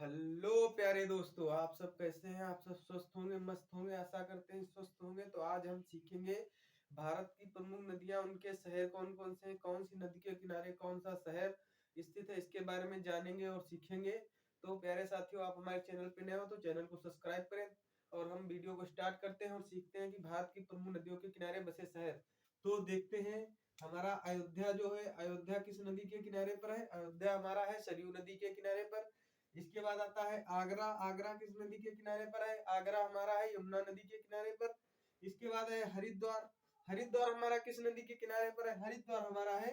Hello प्यारे दोस्तों, आप सब कैसे हैं? आप सब स्वस्थ होंगे, मस्त होंगे, आशा करते हैं स्वस्थ होंगे। तो आज हम सीखेंगे भारत की प्रमुख नदियां, उनके शहर कौन कौन से हैं, कौन सी नदी के किनारे कौन सा शहर स्थित है, इसके बारे में जानेंगे और सीखेंगे। तो प्यारे साथियों, आप हमारे चैनल पे नए हो तो चैनल को सब्सक्राइब करें और हम वीडियो को स्टार्ट करते हैं और सीखते हैं कि भारत की प्रमुख नदियों के किनारे बसे शहर। तो देखते हैं, हमारा अयोध्या जो है, अयोध्या किस नदी के किनारे पर है? अयोध्या हमारा है सरयू नदी के किनारे पर। इसके बाद आता है आगरा। आगरा किस नदी के किनारे पर है? आगरा हमारा है यमुना नदी के किनारे पर। इसके बाद है हरिद्वार। हरिद्वार हमारा किस नदी के किनारे पर है? हरिद्वार हमारा है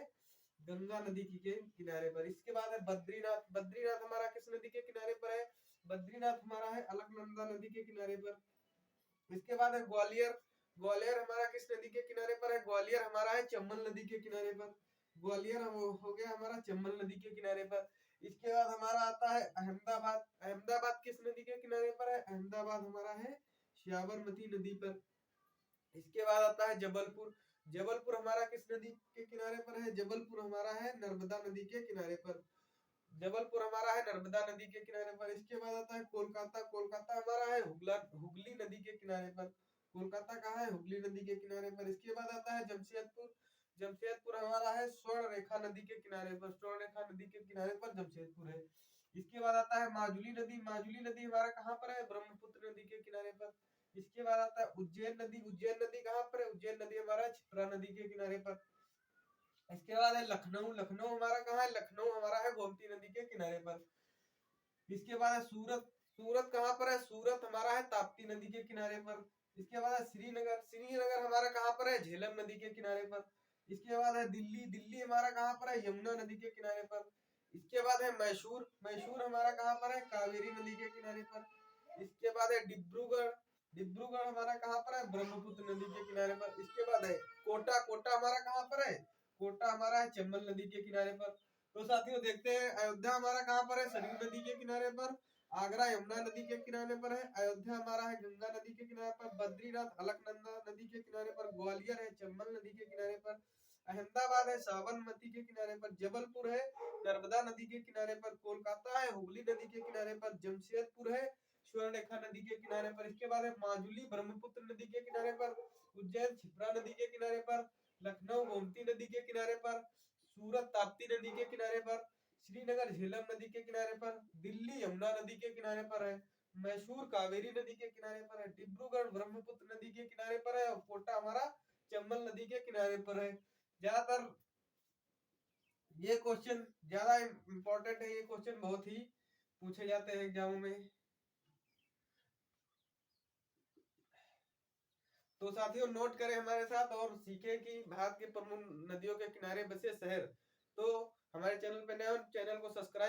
गंगा नदी के किनारे पर। इसके बाद है बद्रीनाथ। बद्रीनाथ हमारा किस नदी के किनारे पर है? बद्रीनाथ हमारा है अलकनंदा नदी के किनारे पर। इसके बाद है ग्वालियर। ग्वालियर हमारा किस नदी के किनारे पर है? ग्वालियर हमारा है चंबल नदी के किनारे पर। ग्वालियर हो गया हमारा चंबल नदी के किनारे पर। इसके बाद हमारा आता है अहमदाबाद। अहमदाबाद किस नदी के किनारे पर है? अहमदाबाद हमारा है साबरमती नदी पर। इसके बाद आता है जबलपुर। जबलपुर हमारा किस नदी के किनारे पर है? जबलपुर हमारा है नर्मदा नदी के किनारे पर। जबलपुर हमारा है नर्मदा नदी के किनारे पर। इसके बाद आता है कोलकाता। कोलकाता हमारा है हुगली नदी के किनारे पर। कोलकाता कहाँ है? हुगली नदी के किनारे पर। इसके बाद आता है जमशेदपुर। जमशेदपुर हमारा है स्वर्ण रेखा नदी के किनारे पर। स्वर्ण रेखा नदी के किनारे पर जमशेदपुर है। इसके बाद आता है माजुली नदी। माजुली नदी हमारा कहाँ पर है? ब्रह्मपुत्र नदी के किनारे पर। इसके बाद आता है उज्जैन नदी। उज्जैन नदी कहाँ पर है? उज्जैन नदी हमारा क्षिप्रा नदी के किनारे पर। इसके बाद है लखनऊ। लखनऊ हमारा कहाँ है? लखनऊ हमारा है गोमती नदी के किनारे पर। इसके बाद है सूरत। सूरत कहाँ पर है? सूरत हमारा है ताप्ती नदी के किनारे पर। इसके बाद है श्रीनगर। श्रीनगर हमारा कहाँ पर है? झेलम नदी के किनारे पर। इसके बाद है दिल्ली। दिल्ली हमारा कहाँ पर है? यमुना नदी के किनारे पर। इसके बाद है मैसूर। मैसूर हमारा कहाँ पर है? कावेरी नदी के किनारे पर। इसके बाद है डिब्रूगढ़। डिब्रूगढ़ हमारा कहाँ पर है? ब्रह्मपुत्र नदी के किनारे पर। इसके बाद है कोटा। कोटा हमारा कहाँ पर है? कोटा हमारा है चंबल नदी के किनारे पर। तो साथियों देखते हैं, अयोध्या हमारा कहाँ पर है? सरयू नदी के किनारे पर। आगरा यमुना नदी के किनारे पर है। अयोध्या हमारा है गंगा नदी के किनारे पर। बद्रीनाथ अलकनंदा नदी के किनारे पर। ग्वालियर है चंबल नदी के किनारे पर। अहमदाबाद है साबरमती के किनारे पर। जबलपुर है नर्मदा नदी के किनारे पर। कोलकाता है हुगली नदी के किनारे पर। जमशेदपुर है स्वर्णरेखा नदी के किनारे पर। इसके बाद है माजुली ब्रह्मपुत्र नदी के किनारे पर। उज्जैन क्षिप्रा नदी के किनारे पर। लखनऊ गोमती नदी के किनारे पर। सूरत ताप्ती नदी के किनारे पर। श्रीनगर झेलम नदी के किनारे पर। दिल्ली यमुना नदी के किनारे पर है। मैसूर कावेरी नदी के किनारे पर है। डिब्रूगढ़ ब्रह्मपुत्र नदी के किनारे पर है और कोटा हमारा चंबल नदी के किनारे पर है। ज्यादातर ये क्वेश्चन ज्यादा इंपॉर्टेंट है। ये क्वेश्चन बहुत ही पूछे जाते हैं एग्जामों में। तो साथियों नोट करें हमारे साथ और सीखें कि भारत के प्रमुख नदियों के किनारे बसे शहर। तो हमारे चैनल पे नए हो, चैनल को सब्सक्राइब